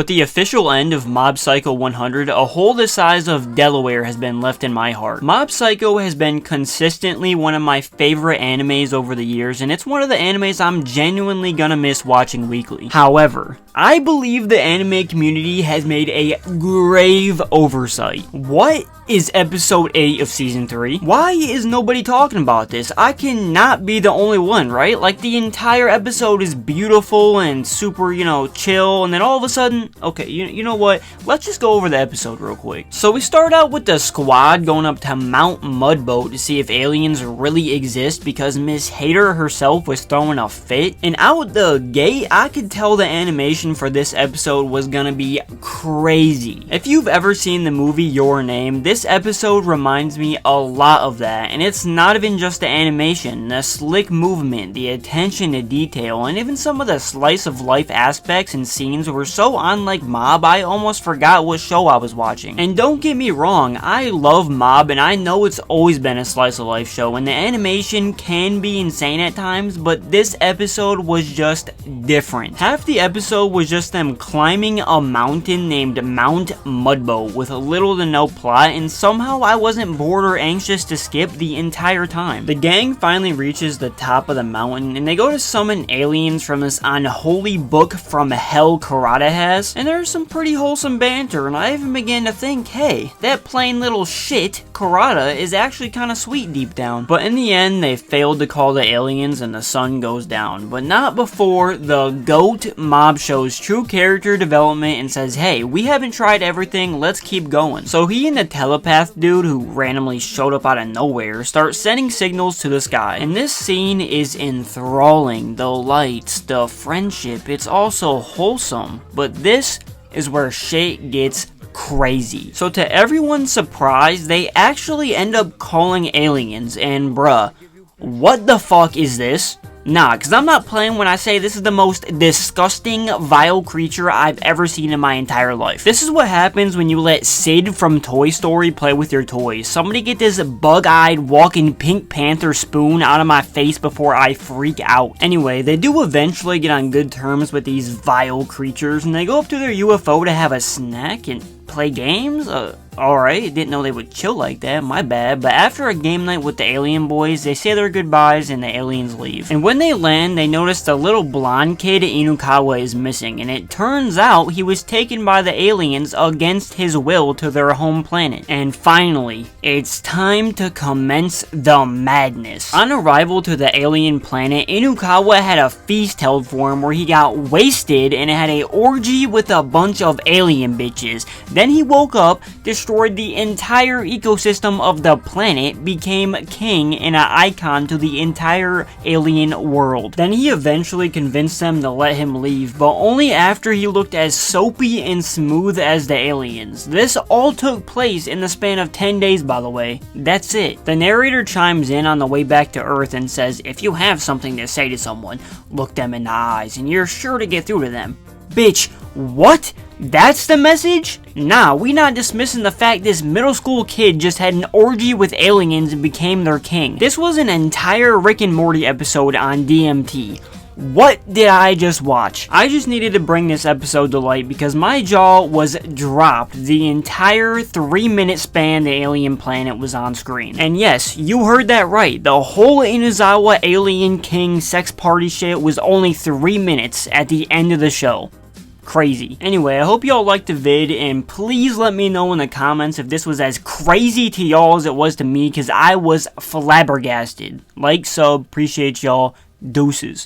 With the official end of Mob Psycho 100, a hole the size of Delaware has been left in my heart. Mob Psycho has been consistently one of my favorite animes over the years, and it's one of the animes I'm genuinely gonna miss watching weekly. However, I believe the anime community has made a grave oversight. What is episode 8 of season 3? Why is nobody talking about this? I cannot be the only one, right? Like, the entire episode is beautiful and super, chill, and then all of a sudden, okay, you know what? Let's just go over the episode real quick. So we start out with the squad going up to Mount Mudboat to see if aliens really exist because Miss Hater herself was throwing a fit. And out the gate, I could tell the animation for this episode was gonna be crazy. If you've ever seen the movie Your Name, this episode reminds me a lot of that, and it's not even just the animation, the slick movement, the attention to detail, and even some of the slice of life aspects and scenes were so unlike Mob, I almost forgot what show I was watching. And don't get me wrong, I love Mob, and I know it's always been a slice of life show, and the animation can be insane at times, but this episode was just different. Half the episode was just them climbing a mountain named Mount Mudboat with little to no plot, and somehow I wasn't bored or anxious to skip the entire time. The gang finally reaches the top of the mountain, and they go to summon aliens from this unholy book from hell Kurata has, and there's some pretty wholesome banter, and I even began to think, hey, that plain little shit Kurata is actually kinda sweet deep down. But in the end, they failed to call the aliens and the sun goes down, but not before the GOAT Mob shows true character development and says, hey, we haven't tried everything, let's keep going. So he and the telepath dude who randomly showed up out of nowhere start sending signals to the sky. And this scene is enthralling. The lights, the friendship, it's also wholesome. But this is where shit gets crazy. So to everyone's surprise, they actually end up calling aliens, and bruh, what the fuck is this? Nah, cause I'm not playing when I say this is the most disgusting, vile creature I've ever seen in my entire life. This is what happens when you let Sid from Toy Story play with your toys. Somebody get this bug-eyed, walking Pink Panther spoon out of my face before I freak out. Anyway, they do eventually get on good terms with these vile creatures, and they go up to their UFO to have a snack and play games? Alright, didn't know they would chill like that, my bad. But after a game night with the alien boys, they say their goodbyes and the aliens leave. And when they land, they notice the little blonde kid Inukawa is missing, and it turns out he was taken by the aliens against his will to their home planet. And finally, it's time to commence the madness. On arrival to the alien planet, Inukawa had a feast held for him where he got wasted and had a orgy with a bunch of alien bitches. Then he woke up, destroyed the entire ecosystem of the planet, became king and an icon to the entire alien world. Then he eventually convinced them to let him leave, but only after he looked as soapy and smooth as the aliens. This all took place in the span of 10 days, by the way. That's it. The narrator chimes in on the way back to Earth and says, if you have something to say to someone, look them in the eyes and you're sure to get through to them. Bitch, what? That's the message? Nah, we not dismissing the fact this middle school kid just had an orgy with aliens and became their king. This was an entire Rick and Morty episode on DMT. What did I just watch? I just needed to bring this episode to light because my jaw was dropped the entire 3-minute span the alien planet was on screen. And yes, you heard that right. The whole Inuzawa alien king sex party shit was only 3 minutes at the end of the show. Crazy. Anyway, I hope y'all liked the vid, and please let me know in the comments if this was as crazy to y'all as it was to me, because I was flabbergasted. Like, sub, appreciate y'all. Deuces.